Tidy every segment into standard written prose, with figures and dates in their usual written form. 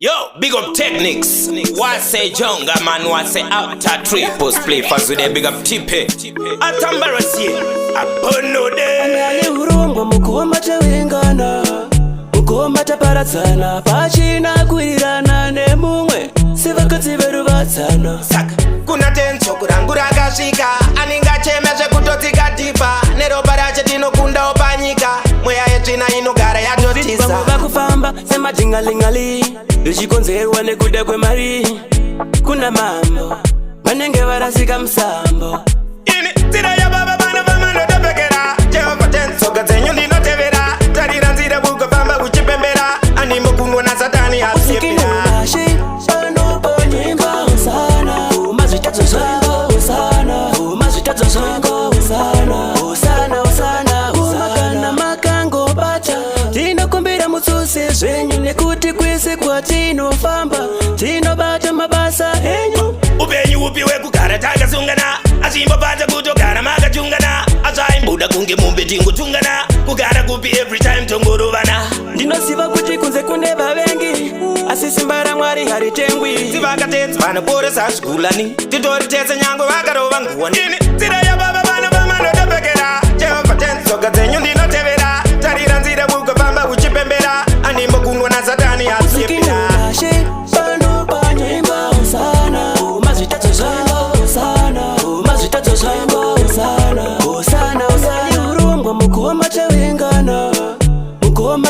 Yo, big up Technics. What say Jonga man, what say Outer Triples play fast with them big up Tipe. Atambarasi, Apono de. Angaye urombo mukoma chawengana, mukoma chaparadzana, pachina kuirana nemumwe, sivakadzi veruvatsana. Saka, kuna tenso kurangura kasvika, aninga chemezve kutotsika tipa, neropa rache tinokunda opanyika, mweya yetsvina inogara yatotisa. Vamwe vakufamba semajingalingali, zvichikonzerwa nekuda kwemari. Kuna mambo vanenge varasika musambo. Ini tsira yababa vana vamanotopekera, Jehova tensoka dzenyu ndinotevera, tarira nzira kugofamba uchipembera, animbokunwa nasatani asiyepera. Zvenyu nekuti kwese kwatinofamba tinobata mabasa enyu. Upenyu upi wekugara takasungana, achimbopata kutogara makachungana, achaimbuda kunge mombe tingotungana, kugara kupi every time tongorovana. Ndinoziva kuti kunze kune vavengi, asi simba raMwari haritengwi. Tivakatenzi vanoporesa zvigulani, titoritese nyangwe vakarova nguwani. Ini nzira yababa vana vamanotopekera, Jehova tensoka dzenyu ndinotevera, tarira nzira kugofamba uchipembera, animbokunwa nasatani asiyepera.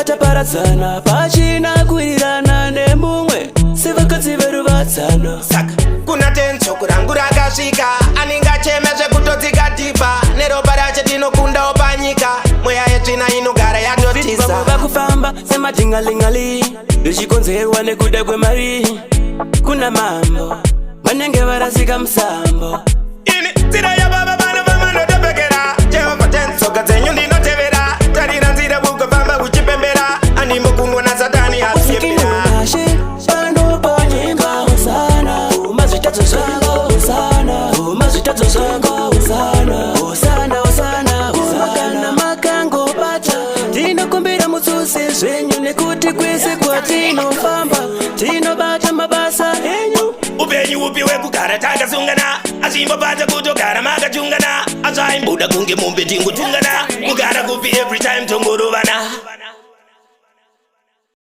Taparadzana pachina kuirana nemumwe, sivakadzi veruvatsana. Saka kuna tenso kurangura kasvika, aninga chemezve kutotsika tipa, neropa rache tinokunda opanyika, mweya yetsvina inogara yatotisa. Vamwe vakufamba semajingalingali, zvichikonzerwa nekuda kwemari. Kuna mambo vanenge varasika musambo. Ini nzira yababa vana vamanotopekera, Jehova tensoka dzenyu ndinotevera, tarira nzira kugofamba uchipembera, animbokunwa nasatani asiyepera. Zvenyu nekuti kwese kwatinofamba tinobata mabasa enyu. Upenyu upi wekugara takasungana, achimbopata kutogara makachungana, achaimbuda kunge mombe tingotungana, kugara kupi every time tongorovana.